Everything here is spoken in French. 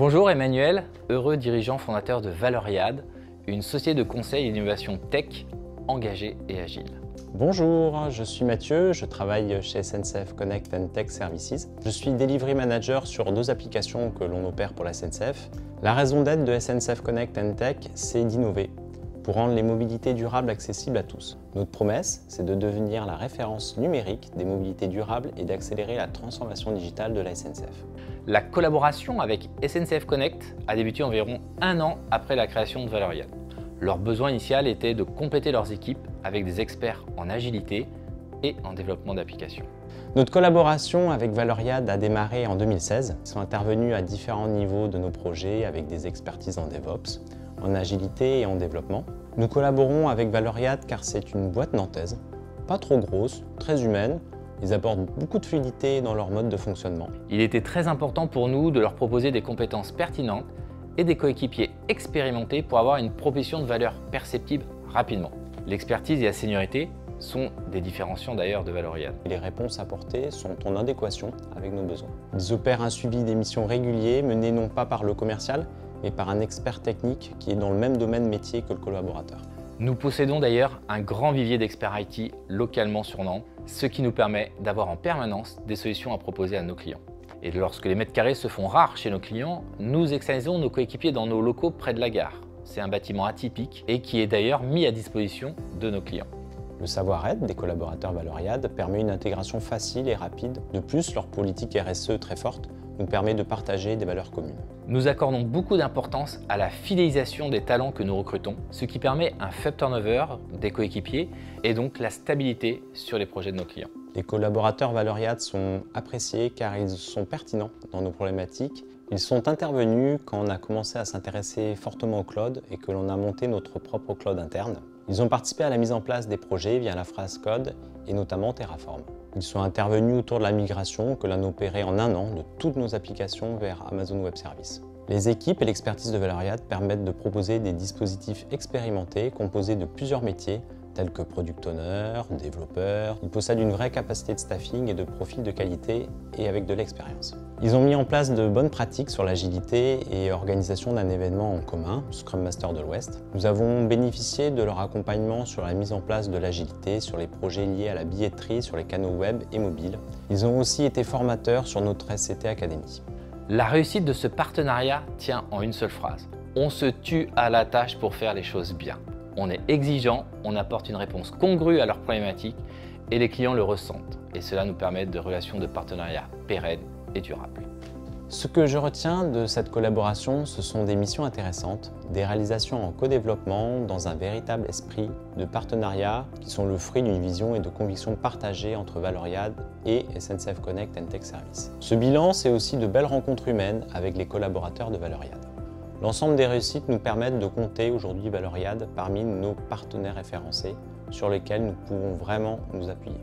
Bonjour Emmanuel, heureux dirigeant fondateur de Valoriade, une société de conseil et d'innovation tech engagée et agile. Bonjour, je suis Mathieu, je travaille chez SNCF Connect and Tech Services. Je suis Delivery Manager sur 2 applications que l'on opère pour la SNCF. La raison d'être de SNCF Connect and Tech, c'est d'innover pour rendre les mobilités durables accessibles à tous. Notre promesse, c'est de devenir la référence numérique des mobilités durables et d'accélérer la transformation digitale de la SNCF. La collaboration avec SNCF Connect a débuté environ 1 an après la création de Valoriade. Leur besoin initial était de compléter leurs équipes avec des experts en agilité et en développement d'applications. Notre collaboration avec Valoriade a démarré en 2016. Ils sont intervenus à différents niveaux de nos projets avec des expertises en DevOps, en agilité et en développement. Nous collaborons avec Valoriade car c'est une boîte nantaise, pas trop grosse, très humaine. Ils apportent beaucoup de fluidité dans leur mode de fonctionnement. Il était très important pour nous de leur proposer des compétences pertinentes et des coéquipiers expérimentés pour avoir une proposition de valeur perceptible rapidement. L'expertise et la seniorité sont des différenciants d'ailleurs de Valoriade. Les réponses apportées sont en adéquation avec nos besoins. Ils opèrent un suivi des missions réguliers mené non pas par le commercial, mais par un expert technique qui est dans le même domaine métier que le collaborateur. Nous possédons d'ailleurs un grand vivier d'experts IT localement sur Nantes, ce qui nous permet d'avoir en permanence des solutions à proposer à nos clients. Et lorsque les mètres carrés se font rares chez nos clients, nous externalisons nos coéquipiers dans nos locaux près de la gare. C'est un bâtiment atypique et qui est d'ailleurs mis à disposition de nos clients. Le savoir-être des collaborateurs Valoriade permet une intégration facile et rapide. De plus, leur politique RSE très forte nous permet de partager des valeurs communes. Nous accordons beaucoup d'importance à la fidélisation des talents que nous recrutons, ce qui permet un faible turnover des coéquipiers et donc la stabilité sur les projets de nos clients. Les collaborateurs Valoriade sont appréciés car ils sont pertinents dans nos problématiques. Ils sont intervenus quand on a commencé à s'intéresser fortement au cloud et que l'on a monté notre propre cloud interne. Ils ont participé à la mise en place des projets via la phrase code et notamment Terraform. Ils sont intervenus autour de la migration que l'on a opérée en 1 an de toutes nos applications vers Amazon Web Services. Les équipes et l'expertise de Valoriade permettent de proposer des dispositifs expérimentés composés de plusieurs métiers tels que product owner, développeur. Ils possèdent une vraie capacité de staffing et de profil de qualité et avec de l'expérience. Ils ont mis en place de bonnes pratiques sur l'agilité et organisation d'un événement en commun, Scrum Master de l'Ouest. Nous avons bénéficié de leur accompagnement sur la mise en place de l'agilité, sur les projets liés à la billetterie, sur les canaux web et mobiles. Ils ont aussi été formateurs sur notre SCT Academy. La réussite de ce partenariat tient en une seule phrase. On se tue à la tâche pour faire les choses bien. On est exigeant, on apporte une réponse congrue à leurs problématiques et les clients le ressentent. Et cela nous permet de relations de partenariat pérennes et durables. Ce que je retiens de cette collaboration, ce sont des missions intéressantes, des réalisations en co-développement dans un véritable esprit de partenariat qui sont le fruit d'une vision et de convictions partagées entre Valoriade et SNCF Connect and Tech Services. Ce bilan, c'est aussi de belles rencontres humaines avec les collaborateurs de Valoriade. L'ensemble des réussites nous permettent de compter aujourd'hui Valoriade parmi nos partenaires référencés sur lesquels nous pouvons vraiment nous appuyer.